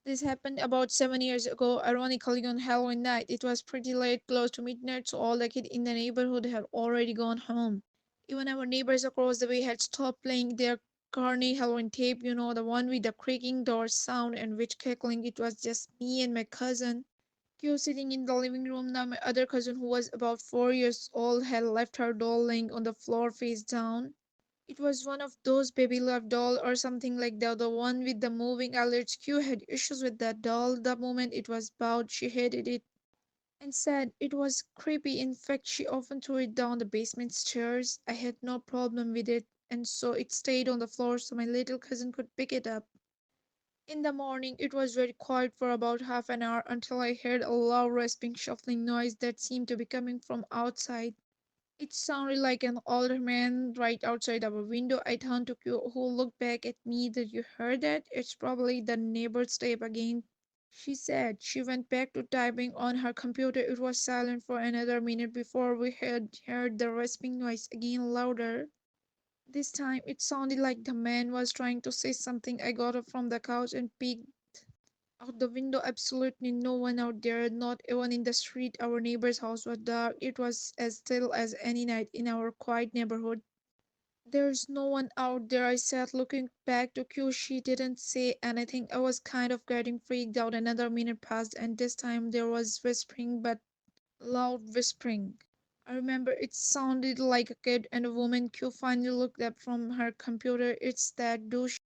This happened about 7 years ago, ironically on Halloween night. It was pretty late, close to midnight, so all the kids in the neighborhood had already gone home. Even our neighbors across the way had stopped playing their carny Halloween tape, the one with the creaking door sound and witch cackling. It was just me and my cousin. Q sitting in the living room now. My other cousin, who was about 4 years old, had left her doll laying on the floor face down. It was one of those baby love doll or something like that, the one with the moving eyelids. Q had issues with that doll. The moment it was bowed, she hated it and said it was creepy. In fact, she often threw it down the basement stairs. I had no problem with it, and so it stayed on the floor so my little cousin could pick it up. In the morning, it was very quiet for about half an hour until I heard a loud rasping, shuffling noise that seemed to be coming from outside. It sounded like an older man right outside our window. I turned to Q, who looked back at me. Did you hear that? It's probably the neighbor's tape again, she said. She went back to typing on her computer. It was silent for another minute before we had heard the rasping noise again, louder. This time it sounded like the man was trying to say something. I got up from the couch and peeked out the window. Absolutely no one out there, not even in the street. Our neighbor's house was dark. It was as still as any night in our quiet neighborhood. There's no one out there, I said, looking back to Q. She didn't say anything. I was kind of getting freaked out. Another minute passed, and this time there was whispering, but loud whispering. I remember it sounded like a kid and a woman. Q finally looked up from her computer. It's that douche,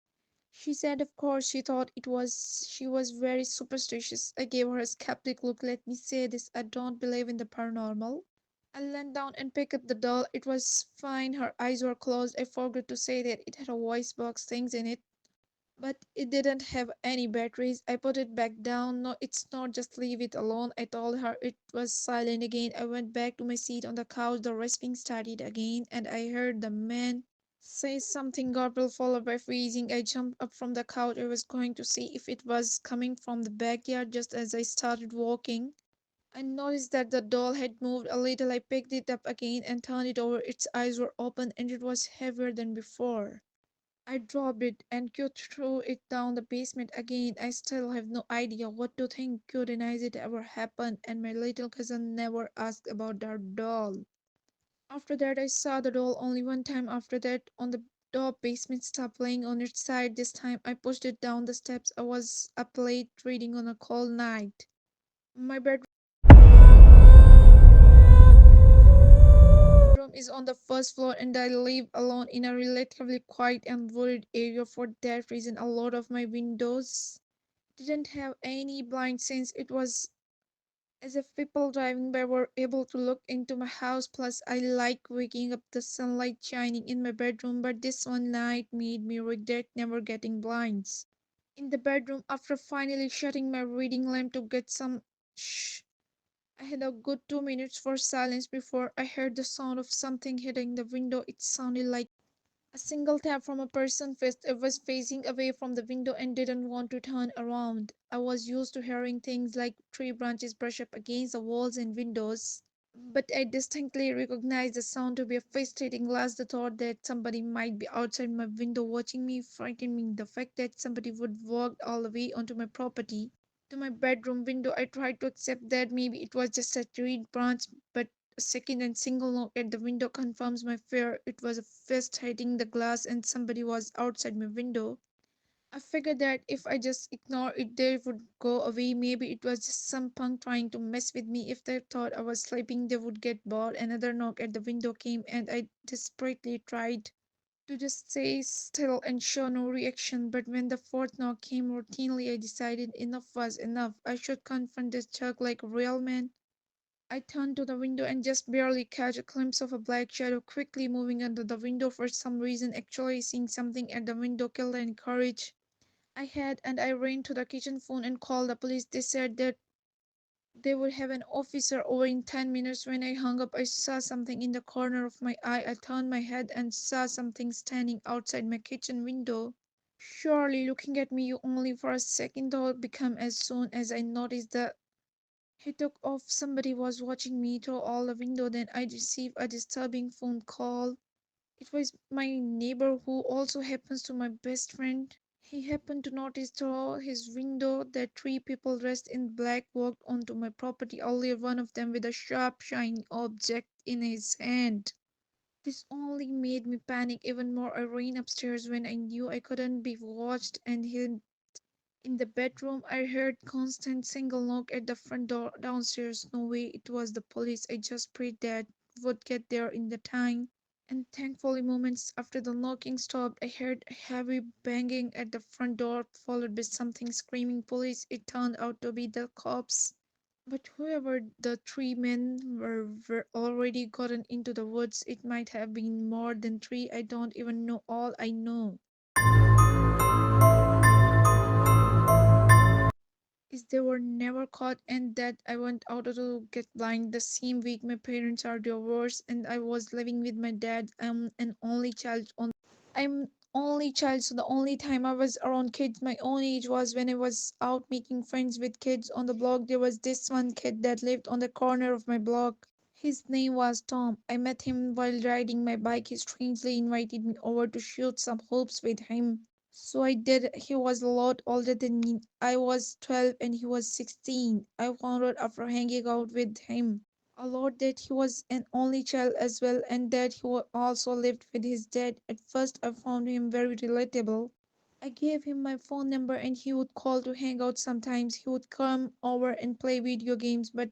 she said. Of course, she thought it was. She was very superstitious. I gave her a skeptic look. Let me say this, I don't believe in the paranormal. I leaned down and picked up the doll. It was fine. Her eyes were closed. I forgot to say that it had a voice box things in it, but it didn't have any batteries. I put it back down. No, it's not, just leave it alone, I told her. It was silent again. I went back to my seat on the couch. The rasping started again, and I heard the man say something garbled, followed by freezing. I jumped up from the couch. I was going to see if it was coming from the backyard. Just as I started walking, I noticed that the doll had moved a little. I picked it up again and turned it over. Its eyes were open and it was heavier than before. I dropped it and Q threw it down the basement again. I still have no idea what to think. Q denies it ever happened, and my little cousin never asked about the doll. After that, I saw the doll only one time. After that, on the door, basement stopped playing on its side. This time, I pushed it down the steps. I was up late reading on a cold night. My bedroom is on the first floor, and I live alone in a relatively quiet and wooded area. For that reason, a lot of my windows didn't have any blinds, since it was as if people driving by were able to look into my house. Plus, I like waking up the sunlight shining in my bedroom, but this one night made me regret never getting blinds. In the bedroom, after finally shutting my reading lamp to get some shh, I had a good 2 minutes for silence before I heard the sound of something hitting the window. It sounded like a single tap from a person fist. I was facing away from the window and didn't want to turn around. I was used to hearing things like tree branches brush up against the walls and windows, but I distinctly recognized the sound to be a fist hitting glass. The thought that somebody might be outside my window watching me frightened me. The fact that somebody would walk all the way onto my property to my bedroom window, I tried to accept that maybe it was just a tree branch, but a second and single knock at the window confirms my fear. It was a fist hitting the glass and somebody was outside my window. I figured that if I just ignored it, they would go away. Maybe it was just some punk trying to mess with me. If they thought I was sleeping, they would get bored. Another knock at the window came, and I desperately tried to just stay still and show no reaction. But when the fourth knock came routinely, I decided enough was enough. I should confront this jerk like a real man. I turned to the window and just barely caught a glimpse of a black shadow quickly moving under the window. For some reason, actually seeing something at the window killed any courage I had, and I ran to the kitchen phone and called the police. They said that they would have an officer over in 10 minutes. When I hung up, I saw something in the corner of my eye. I turned my head and saw something standing outside my kitchen window, surely looking at me only for a second, though it became as soon as I noticed that he took off. Somebody was watching me through all the window. Then I received a disturbing phone call. It was my neighbor, who also happens to my best friend. He happened to notice through his window that three people dressed in black walked onto my property earlier, one of them with a sharp, shiny object in his hand. This only made me panic even more. I ran upstairs when I knew I couldn't be watched and hid in the bedroom. I heard constant single knock at the front door downstairs. No way it was the police. I just prayed that would get there in the time. And thankfully, moments after the knocking stopped, I heard a heavy banging at the front door, followed by something screaming police. It turned out to be the cops. But whoever the three men were already gotten into the woods. It might have been more than three. I don't even know. All I know is they were never caught, and that I went out to get blind the same week my parents are divorced and I was living with my dad. I'm only child, so the only time I was around kids my own age was when I was out making friends with kids on the block. There was this one kid that lived on the corner of my block. His name was Tom. I met him while riding my bike. He strangely invited me over to shoot some hoops with him. So I did. He was a lot older than me. I was 12 and he was 16. I found out after hanging out with him a lot that he was an only child as well and that also lived with his dad. At first, I found him very relatable. I gave him my phone number and he would call to hang out sometimes. He would come over and play video games, but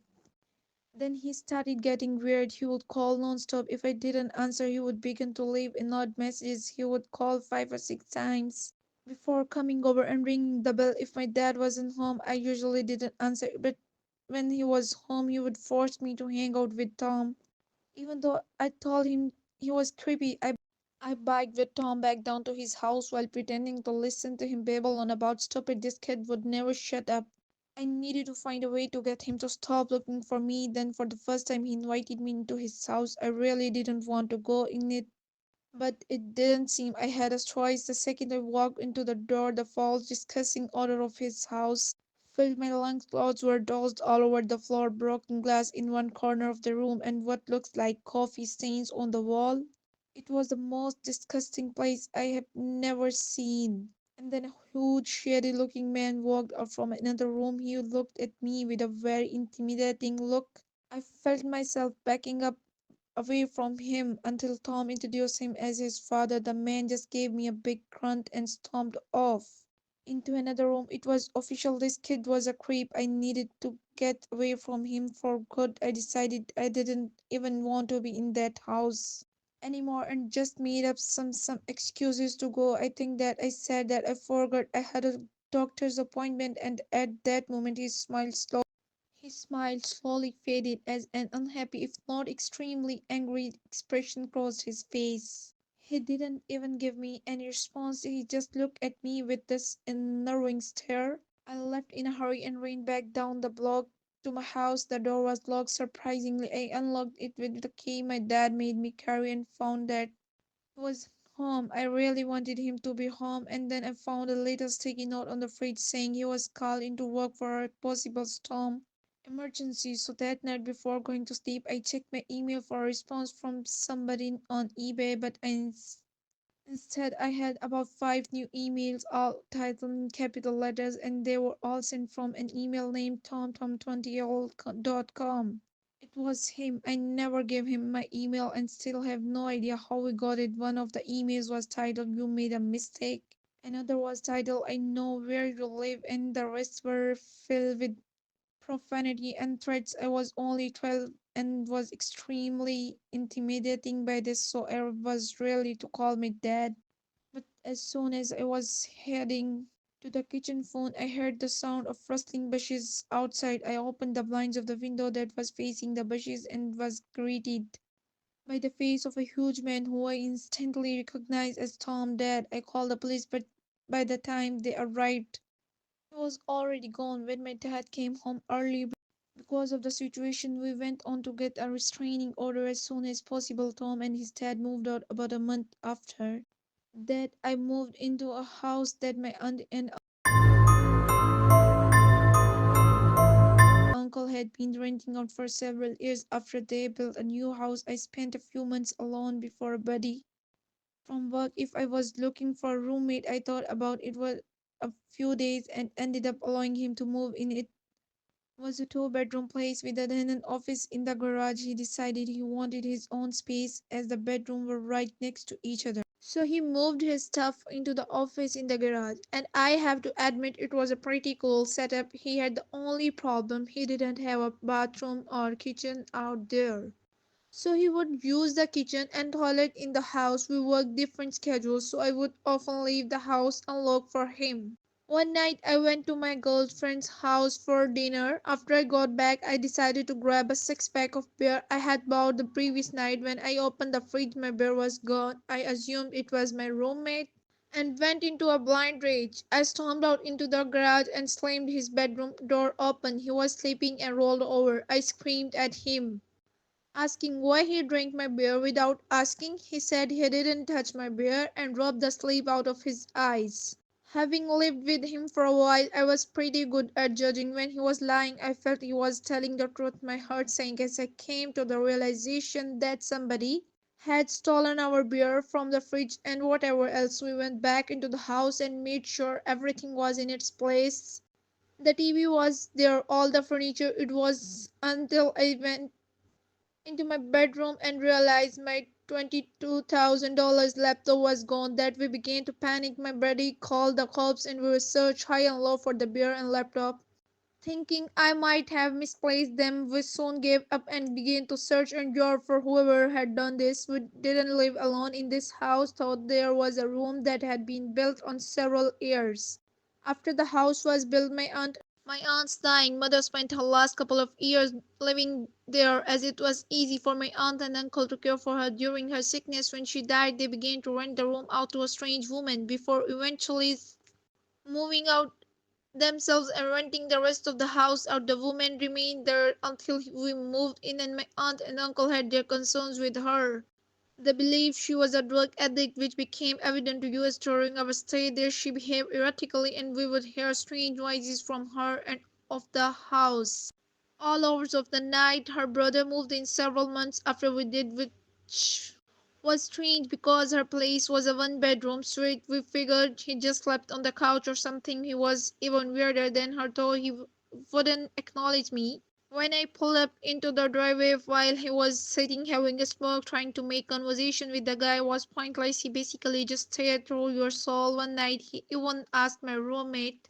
then he started getting weird. He would call nonstop. If I didn't answer, he would begin to leave in odd messages. He would call 5 or 6 times before coming over and ringing the bell. If my dad wasn't home, I usually didn't answer, but when he was home, he would force me to hang out with Tom. Even though I told him he was creepy, I biked with Tom back down to his house while pretending to listen to him babble on about stupid. This kid would never shut up. I needed to find a way to get him to stop looking for me. Then, for the first time, he invited me into his house. I really didn't want to go in it, but it didn't seem I had a choice. The second I walked into the door, the foul, disgusting odor of his house filled my lungs. Clothes were dozed all over the floor, broken glass in one corner of the room, and what looks like coffee stains on the wall. It was the most disgusting place I have never seen. And then a huge, shady looking man walked out from another room. He looked at me with a very intimidating look. I felt myself backing up away from him until Tom introduced him as his father. The man just gave me a big grunt and stomped off into another room. It was official. This kid was a creep. I needed to get away from him for good. I decided I didn't even want to be in that house anymore and just made up some excuses to go. I think that I said that I forgot I had a doctor's appointment, and at that moment his smile slowly faded as an unhappy, if not extremely angry, expression crossed his face. He didn't even give me any response. He just looked at me with this unnerving stare. I left in a hurry and ran back down the block to my house. The door was locked. Surprisingly, I unlocked it with the key my dad made me carry and found that he was home. I really wanted him to be home, and then I found a little sticky note on the fridge saying he was called into work for a possible storm emergency. So that night before going to sleep, I checked my email for a response from somebody on eBay, but instead I had about five new emails, all titled in capital letters, and they were all sent from an email named tomtom20.com. It was him. I never gave him my email and still have no idea how we got it. One of the emails was titled "You made a mistake." Another was titled "I know where you live," and the rest were filled with profanity and threats. I was only 12 and was extremely intimidating by this, so I was ready to call me dad. But as soon as I was heading to the kitchen phone, I heard the sound of rustling bushes outside. I opened the blinds of the window that was facing the bushes and was greeted by the face of a huge man who I instantly recognized as Tom. Dad. I called the police, but by the time they arrived, he was already gone. When my dad came home early because of the situation, we went on to get a restraining order as soon as possible. Tom and his dad moved out about a month after that. I moved into a house that my aunt and uncle had been renting out for several years. After they built a new house, I spent a few months alone before a buddy from work. If I was looking for a roommate, I thought about it was a few days and ended up allowing him to move in. It was a two-bedroom place with an office in the garage. He decided he wanted his own space as the bedrooms were right next to each other. So he moved his stuff into the office in the garage, and I have to admit it was a pretty cool setup. He had the only problem he didn't have a bathroom or kitchen out there. So he would use the kitchen and toilet in the house. We worked different schedules, so I would often leave the house unlocked for him. One night I went to my girlfriend's house for dinner. After I got back, I decided to grab a six-pack of beer I had bought the previous night. When I opened the fridge, my beer was gone. I assumed it was my roommate and went into a blind rage. I stormed out into the garage and slammed his bedroom door open. He was sleeping and rolled over. I screamed at him, asking why he drank my beer without asking. He said he didn't touch my beer and rubbed the sleep out of his eyes. Having lived with him for a while, I was pretty good at judging when he was lying. I felt he was telling the truth. My heart sank as I came to the realization that somebody had stolen our beer from the fridge and whatever else. We went back into the house and made sure everything was in its place. The TV was there, all the furniture. It was until I went into my bedroom and realized my $22,000 laptop was gone that we began to panic. My buddy called the cops and we searched high and low for the beer and laptop. Thinking I might have misplaced them, we soon gave up and began to search and draw for whoever had done this. We didn't live alone in this house, thought there was a room that had been built on several years. After the house was built, my aunt's dying mother spent her last couple of years living there as it was easy for my aunt and uncle to care for her during her sickness. When she died, they began to rent the room out to a strange woman before eventually moving out themselves and renting the rest of the house out. The woman remained there until we moved in, and my aunt and uncle had their concerns with her. They believed she was a drug addict, which became evident to us during our stay there. She behaved erratically, and we would hear strange noises from her and of the house all hours of the night. Her brother moved in several months after we did, which was strange because her place was a one bedroom suite. We figured he just slept on the couch or something. He was even weirder than her, though he wouldn't acknowledge me. When I pulled up into the driveway while he was sitting having a smoke, trying to make conversation with the guy was pointless. He basically just stared through your soul. One night he even asked my roommate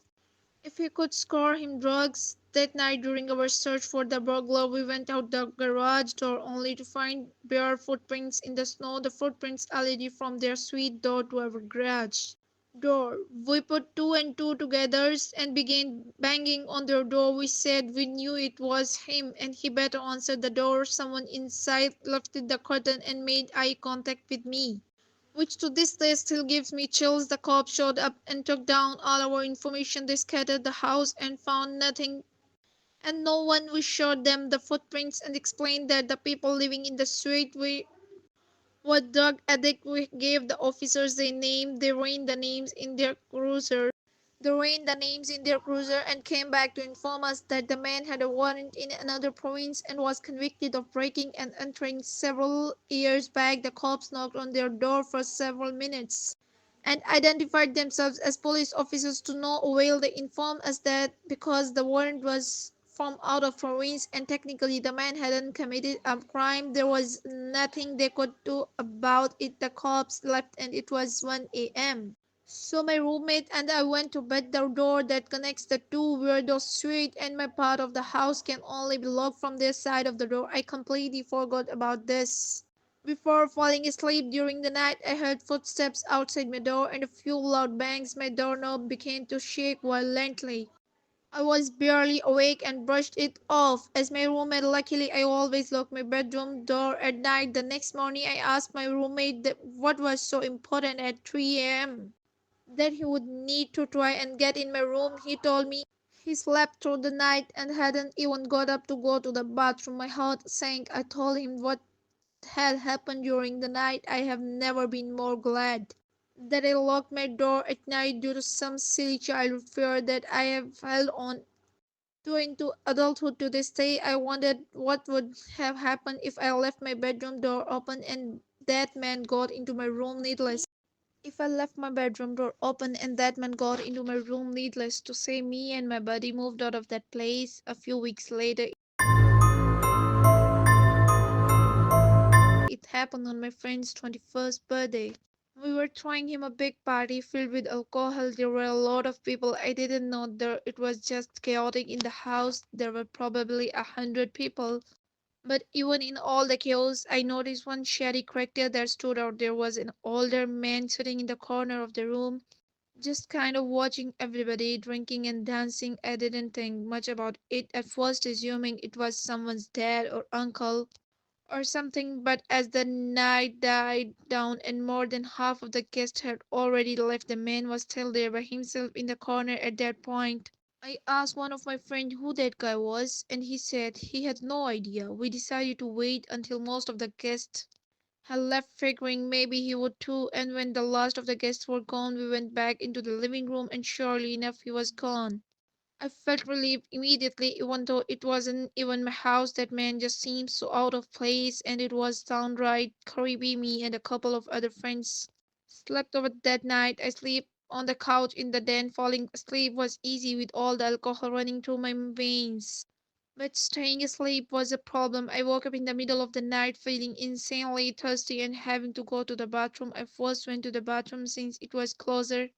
if he could score him drugs. That night during our search for the burglar, we went out the garage door only to find bare footprints in the snow. The footprints led from their suite door to our garage door. We put two and two together and began banging on their door. We said we knew it was him and he better answer the door. Someone inside lifted the curtain and made eye contact with me, which to this day still gives me chills. The cops showed up and took down all our information. They scattered the house and found nothing and no one. We showed them the footprints and explained that the people living in the suite were drug addicts. We gave the officers their name. They ran the names in their cruiser. They ran the names in their cruiser and came back to inform us that the man had a warrant in another province and was convicted of breaking and entering several years back. The cops knocked on their door for several minutes and identified themselves as police officers. To no avail. They informed us that because the warrant was from out of province and technically the man hadn't committed a crime, there was nothing they could do about it. The cops left and it was 1 a.m. So my roommate and I went to bed. The door that connects the two weirdo suite and my part of the house can only be locked from this side of the door. I completely forgot about this. Before falling asleep during the night, I heard footsteps outside my door and a few loud bangs. My doorknob began to shake violently. I was barely awake and brushed it off. As my roommate, luckily, I always lock my bedroom door at night. The next morning, I asked my roommate what was so important at 3 a.m. that he would need to try and get in my room. He told me he slept through the night and hadn't even got up to go to the bathroom. My heart sank. I told him what had happened during the night. I have never been more glad that I locked my door at night due to some silly childhood fear that I have held on to into adulthood. To this day, I wondered what would have happened if I left my bedroom door open and that man got into my room needless. If I left my bedroom door open and that man got into my room, needless to say, me and my buddy moved out of that place. A few weeks later, it happened on my friend's 21st birthday. We were throwing him a big party filled with alcohol. There were a lot of people. I didn't know there it was just chaotic in the house. There were probably 100 people. But even in all the chaos, I noticed one shady character that stood out. There was an older man sitting in the corner of the room, just kind of watching everybody drinking and dancing. I didn't think much about it at first, assuming it was someone's dad or uncle or something, but as the night died down and more than half of the guests had already left, the man was still there by himself in the corner at that point. I asked one of my friends who that guy was, and he said he had no idea. We decided to wait until most of the guests had left, figuring maybe he would too, and when the last of the guests were gone, we went back into the living room, and surely enough, he was gone. I felt relieved immediately, even though it wasn't even my house. That man just seemed so out of place, and it was downright creepy. Me and a couple of other friends slept over that night. I slept on the couch in the den. Falling asleep was easy with all the alcohol running through my veins. But staying asleep was a problem. I woke up in the middle of the night feeling insanely thirsty and having to go to the bathroom. I first went to the bathroom since it was closer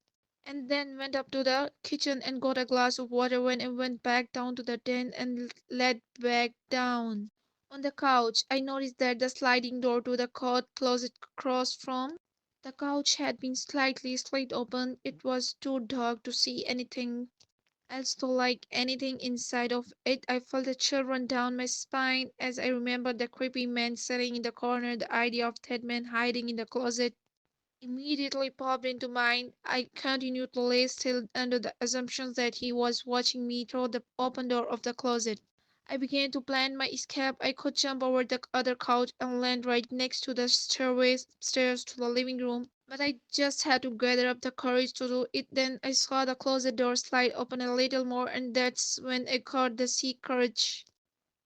and then went up to the kitchen and got a glass of water. When I went back down to the den and laid back down on the couch, I noticed that the sliding door to the coat closet across from the couch had been slightly slit open. It was too dark to see anything else to like anything inside of it. I felt a chill run down my spine as I remembered the creepy man sitting in the corner. The idea of that man hiding in the closet immediately popped into mind. I continued to lay still under the assumption that he was watching me through the open door of the closet. I began to plan my escape. I could jump over the other couch and land right next to the stairway upstairs to the living room, but I just had to gather up the courage to do it. Then I saw the closet door slide open a little more, and that's when I got the sea courage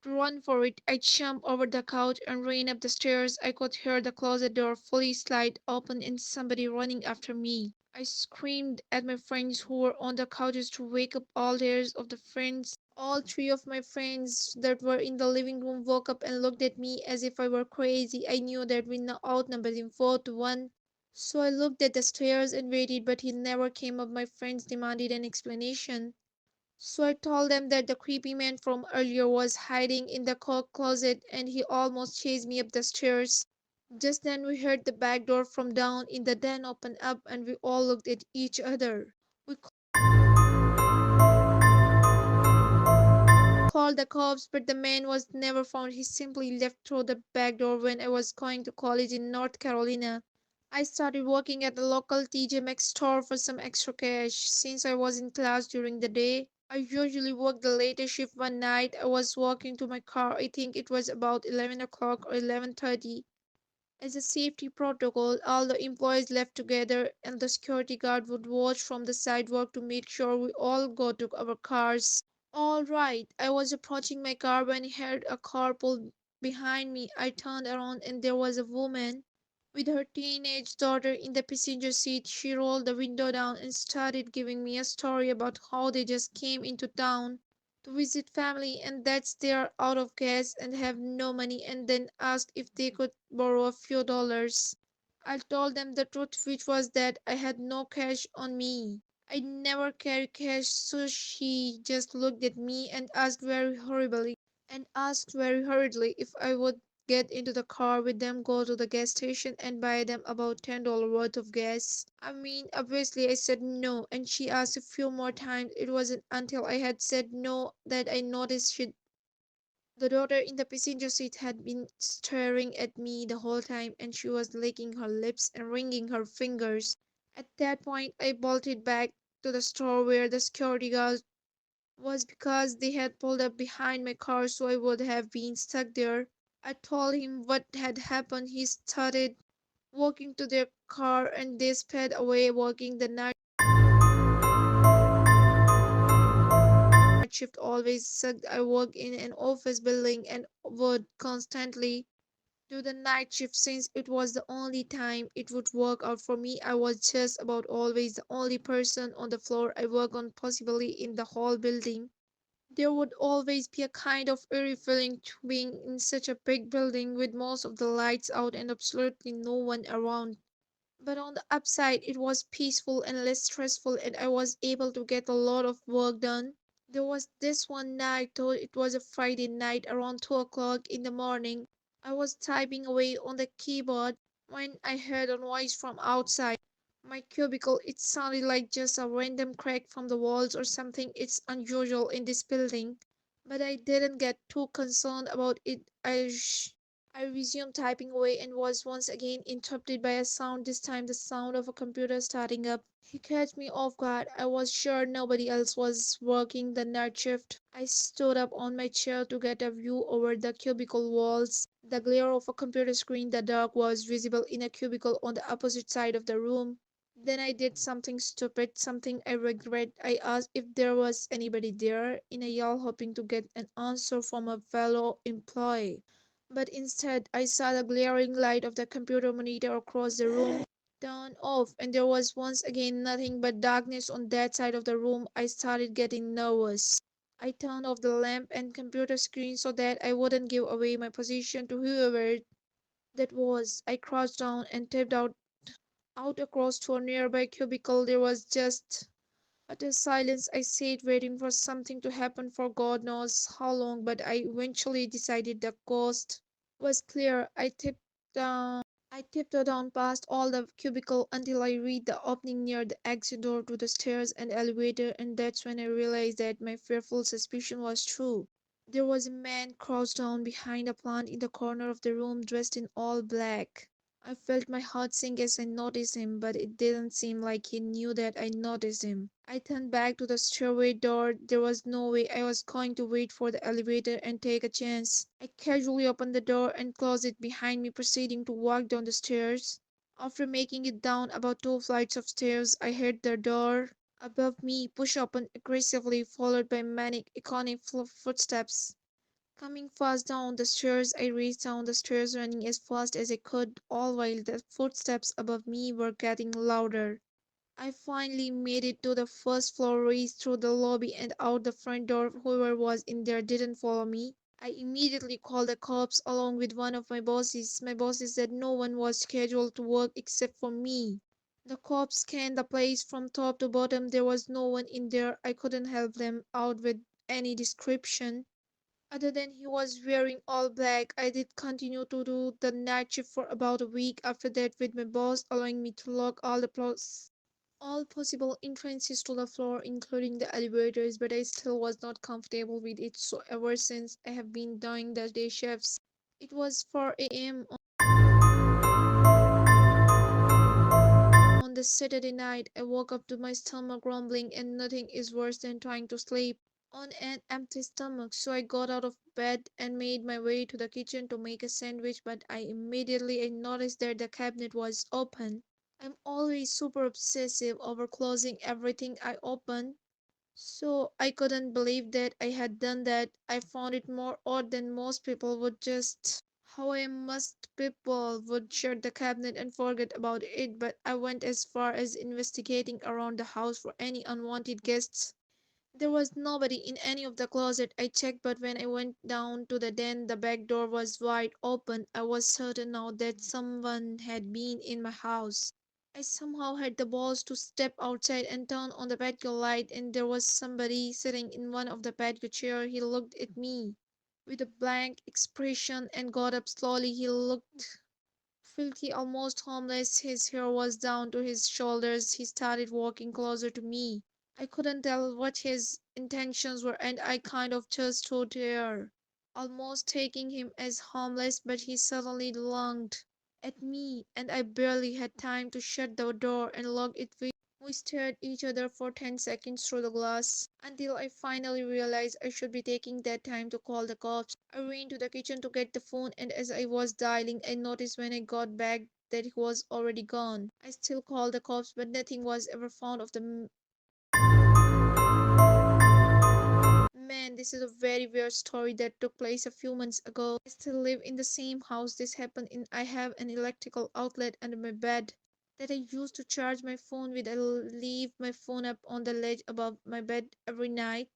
to run for it. I jumped over the couch and ran up the stairs. I could hear the closet door fully slide open and somebody running after me. I screamed at my friends who were on the couches to wake up all theirs of the friends. All three of my friends that were in the living room woke up and looked at me as if I were crazy. I knew that we now outnumbered him 4-1. So I looked at the stairs and waited, but he never came up. My friends demanded an explanation. So I told them that the creepy man from earlier was hiding in the coat closet and he almost chased me up the stairs. Just then we heard the back door from down in the den open up and we all looked at each other. We called the cops, but the man was never found. He simply left through the back door when I was going to college in North Carolina. I started working at the local TJ Maxx store for some extra cash. Since I was in class during the day, I usually worked the later shift. One night I was walking to my car. I think it was about 11 o'clock or 11:30. As a safety protocol, all the employees left together and the security guard would watch from the sidewalk to make sure we all got to our cars. All right, I was approaching my car when I heard a car pull behind me. I turned around and there was a woman with her teenage daughter in the passenger seat. She rolled the window down and started giving me a story about how they just came into town to visit family and that they're out of gas and have no money, and then asked if they could borrow a few dollars. I told them the truth, which was that I had no cash on me. I never carry cash, so she just looked at me and asked very hurriedly if I would get into the car with them, go to the gas station, and buy them about $10 worth of gas. I mean, obviously, I said no, and she asked a few more times. It wasn't until I had said no that I noticed the daughter in the passenger seat had been staring at me the whole time, and she was licking her lips and wringing her fingers. At that point, I bolted back to the store where the security guard was because they had pulled up behind my car, so I would have been stuck there. I told him what had happened. He started walking to their car and they sped away, working the night shift always sucked. I worked in an office building and would constantly do the night shift since it was the only time it would work out for me. I was just about always the only person on the floor I work on, possibly in the whole building. There would always be a kind of eerie feeling to being in such a big building with most of the lights out and absolutely no one around. But on the upside, it was peaceful and less stressful, and I was able to get a lot of work done. There was this one night, though it was a Friday night around 2 o'clock in the morning. I was typing away on the keyboard when I heard a noise from outside my cubicle. It sounded like just a random crack from the walls or something. It's unusual in this building, but I didn't get too concerned about it. I resumed typing away and was once again interrupted by a sound, this time the sound of a computer starting up. He caught me off guard. I was sure nobody else was working the night shift. I stood up on my chair to get a view over the cubicle walls. The glare of a computer screen, the dark was visible in a cubicle on the opposite side of the room. Then I did something stupid, something I regret. I asked if there was anybody there in a yell, hoping to get an answer from a fellow employee. But instead, I saw the glaring light of the computer monitor across the room turn off, and there was once again nothing but darkness on that side of the room. I started getting nervous. I turned off the lamp and computer screen so that I wouldn't give away my position to whoever that was. I crouched down and tipped out across to a nearby cubicle. There was just utter silence. I sat waiting for something to happen for God knows how long, but I eventually decided the coast was clear. Down I tiptoed down past all the cubicle until I reached the opening near the exit door to the stairs and elevator, and that's when I realized that my fearful suspicion was true. There was a man crouched down behind a plant in the corner of the room, dressed in all black. I felt my heart sink as I noticed him, but it didn't seem like he knew that I noticed him. I turned back to the stairway door. There was no way I was going to wait for the elevator and take a chance. I casually opened the door and closed it behind me, proceeding to walk down the stairs. After making it down about 2 flights of stairs, I heard the door above me push open aggressively, followed by many iconic footsteps. Coming fast down the stairs, I raced down the stairs running as fast as I could, all while the footsteps above me were getting louder. I finally made it to the first floor, raced through the lobby and out the front door. Whoever was in there didn't follow me. I immediately called the cops along with one of my bosses. My bosses said no one was scheduled to work except for me. The cops scanned the place from top to bottom. There was no one in there. I couldn't help them out with any description other than he was wearing all black. I did continue to do the night shift for about a week after that, with my boss allowing me to lock all possible entrances to the floor, including the elevators, but I still was not comfortable with it. So ever since I have been doing the day shifts. It was 4 a.m. on the Saturday night. I woke up to my stomach grumbling, and nothing is worse than trying to sleep on an empty stomach. So I got out of bed and made my way to the kitchen to make a sandwich, but I noticed that the cabinet was open. I'm always super obsessive over closing everything I open, so I couldn't believe that I had done that. I found it more odd than most people would just how I must people would shut the cabinet and forget about it, but I went as far as investigating around the house for any unwanted guests. There was nobody in any of the closet. I checked, but when I went down to the den, the back door was wide open. I was certain now that someone had been in my house. I somehow had the balls to step outside and turn on the patio light, and there was somebody sitting in one of the patio chairs. He looked at me with a blank expression and got up slowly. He looked filthy, almost homeless. His hair was down to his shoulders. He started walking closer to me. I couldn't tell what his intentions were, and I kind of just stood there, almost taking him as harmless, but he suddenly lunged at me, and I barely had time to shut the door and lock it. We stared at each other for 10 seconds through the glass until I finally realized I should be taking that time to call the cops. I ran to the kitchen to get the phone, and as I was dialing, I noticed when I got back that he was already gone. I still called the cops, but nothing was ever found of the Man, this is a very weird story that took place a few months ago. I still live in the same house this happened in. I have an electrical outlet under my bed that I use to charge my phone with. I leave my phone up on the ledge above my bed every night,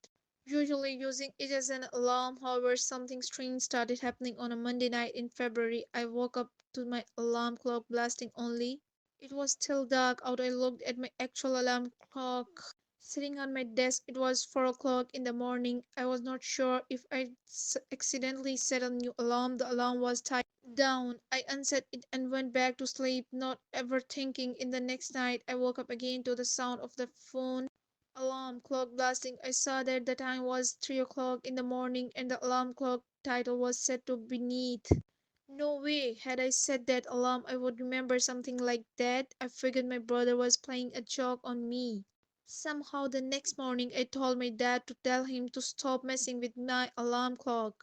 usually using it as an alarm. However, something strange started happening on a Monday night in February. I woke up to my alarm clock blasting only. It was still dark out. I looked at my actual alarm clock sitting on my desk. It was 4 o'clock in the morning. I was not sure if I accidentally set a new alarm. The alarm was tied down. I unset it and went back to sleep, not ever thinking. In the next night, I woke up again to the sound of the phone alarm clock blasting. I saw that the time was 3 o'clock in the morning and the alarm clock title was set to beneath. No way. Had I set that alarm, I would remember something like that. I figured my brother was playing a joke on me. Somehow, the next morning, I told my dad to tell him to stop messing with my alarm clock.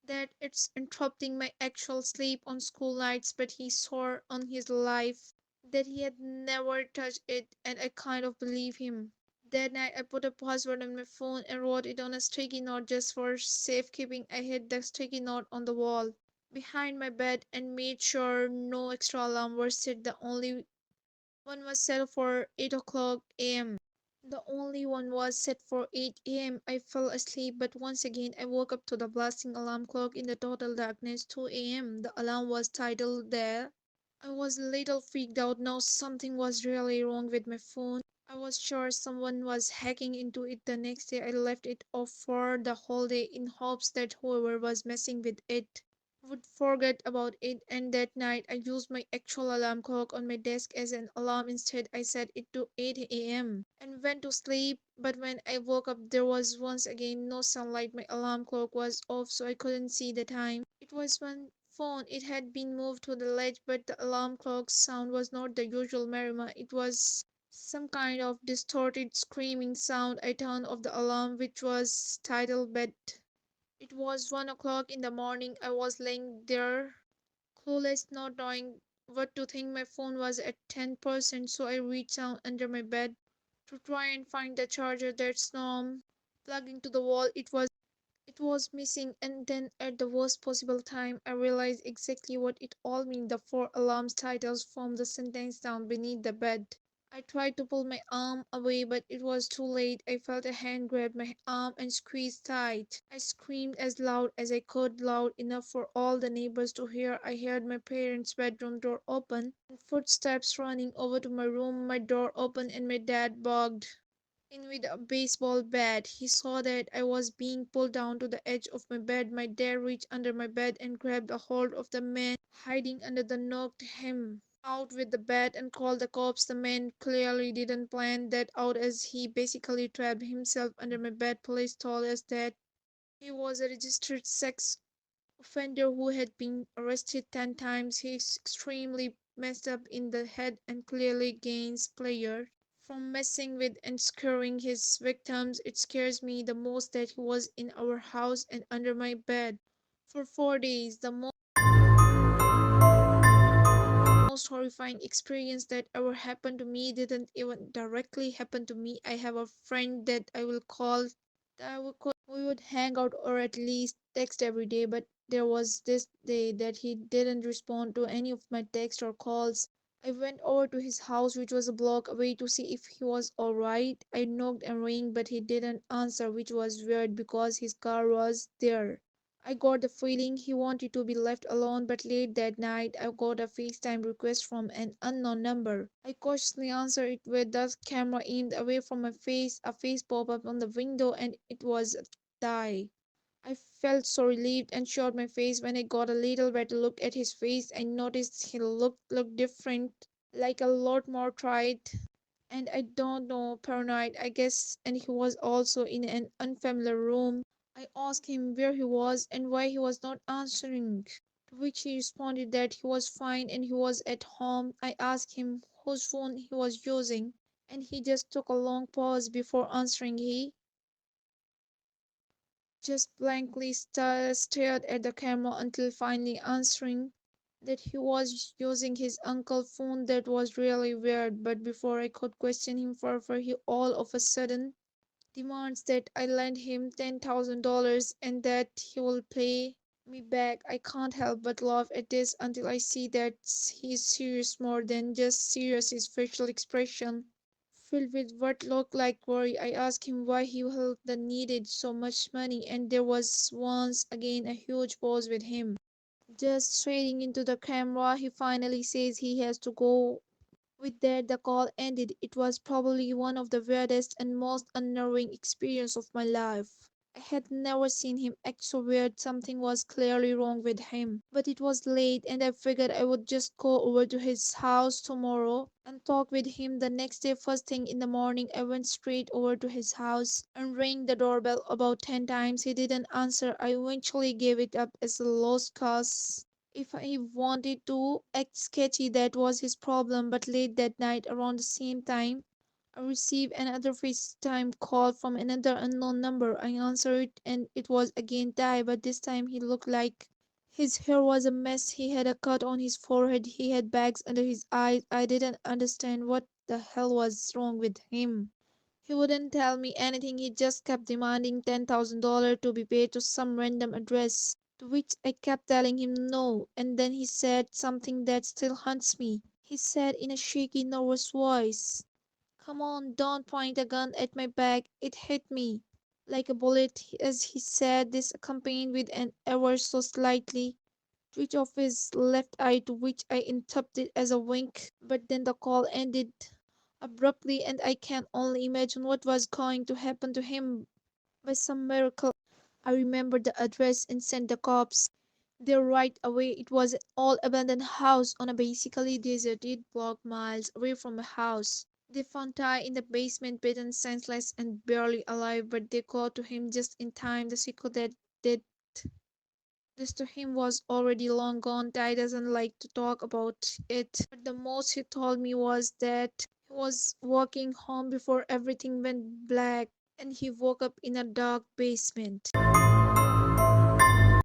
That it's interrupting my actual sleep on school nights, but he swore on his life that he had never touched it, and I kind of believe him. That night, I put a password on my phone and wrote it on a sticky note just for safekeeping. I hid the sticky note on the wall behind my bed and made sure no extra alarm was set. The only one was set for 8 o'clock a.m. The only one was set for 8 a.m. I fell asleep, but once again I woke up to the blasting alarm clock in the total darkness. 2 a.m. The alarm was titled there. I was a little freaked out now. Something was really wrong with my phone. I was sure someone was hacking into it. The next day I left it off for the whole day in hopes that whoever was messing with it would forget about it, and that night I used my actual alarm clock on my desk as an alarm. Instead, I set it to 8 a.m. and went to sleep. But when I woke up, there was once again no sunlight. My alarm clock was off, so I couldn't see the time. It was my phone. It had been moved to the ledge, but the alarm clock's sound was not the usual merriment. It was some kind of distorted screaming sound. I turned off the alarm, which was titled bed. It was 1 o'clock in the morning. I was laying there, clueless, not knowing what to think. My phone was at 10%, so I reached down under my bed to try and find the charger that's plugged into the wall. It was missing, and then at the worst possible time, I realized exactly what it all meant. The four alarms titles formed the sentence down beneath the bed. I tried to pull my arm away, but it was too late. I felt a hand grab my arm and squeeze tight. I screamed as loud as I could, loud enough for all the neighbors to hear. I heard my parents' bedroom door open and footsteps running over to my room. My door opened and my dad barked in with a baseball bat. He saw that I was being pulled down to the edge of my bed. My dad reached under my bed and grabbed a hold of the man hiding under the knocked him out with the bat and called the cops. The man clearly didn't plan that out as he basically trapped himself under my bed. Police told us that he was a registered sex offender who had been arrested 10 times. He's extremely messed up in the head and clearly gains pleasure from messing with and scaring his victims. It scares me the most that he was in our house and under my bed for 4 days. The most horrifying experience that ever happened to me didn't even directly happen to me. I have a friend that I will call that we would hang out or at least text every day, but there was this day that he didn't respond to any of my texts or calls. I went over to his house, which was a block away, to see if he was alright. I knocked and rang, but he didn't answer, which was weird because his car was there. I got the feeling he wanted to be left alone, but late that night I got a FaceTime request from an unknown number. I cautiously answered it with the camera aimed away from my face. A face popped up on the window and it was Ty. I felt so relieved and showed my face. When I got a little better look at his face, I noticed he looked different, like a lot more tired and I don't know, paranoid, I guess. And he was also in an unfamiliar room. I asked him where he was and why he was not answering, to which he responded that he was fine and he was at home. I asked him whose phone he was using, and he just took a long pause before answering. He just blankly stared at the camera until finally answering that he was using his uncle's phone. That was really weird, but before I could question him further, he all of a sudden demands that I lend him $10,000 and that he will pay me back. I can't help but laugh at this until I see that he's serious more than just serious. His facial expression filled with what looked like worry. I asked him why he felt the needed so much money, and there was once again a huge pause with him. Just staring into the camera, he finally says he has to go. With that, the call ended. It was probably one of the weirdest and most unnerving experiences of my life. I had never seen him act so weird. Something was clearly wrong with him. But it was late, and I figured I would just go over to his house tomorrow and talk with him the next day. First thing in the morning, I went straight over to his house and rang the doorbell about 10 times. He didn't answer. I eventually gave it up as a lost cause. If he wanted to act sketchy, that was his problem. But late that night, around the same time, I received another FaceTime call from another unknown number. I answered it, and it was again Ty, but this time he looked like his hair was a mess. He had a cut on his forehead. He had bags under his eyes. I didn't understand what the hell was wrong with him. He wouldn't tell me anything. He just kept demanding $10,000 to be paid to some random address, to which I kept telling him no. And then he said something that still haunts me. He said in a shaky, nervous voice, "Come on, don't point a gun at my back." It hit me like a bullet as he said this, accompanied with an ever so slightly twitch of his left eye, to which I interpreted as a wink. But then the call ended abruptly, and I can only imagine what was going to happen to him. By some miracle, I remembered the address and sent the cops there right away. It was an all abandoned house on a basically deserted block miles away from a house. They found Ty in the basement, beaten senseless and barely alive, but they got to him just in time. The sequel that did this to him was already long gone. Ty doesn't like to talk about it, but the most he told me was that he was walking home before everything went black and he woke up in a dark basement.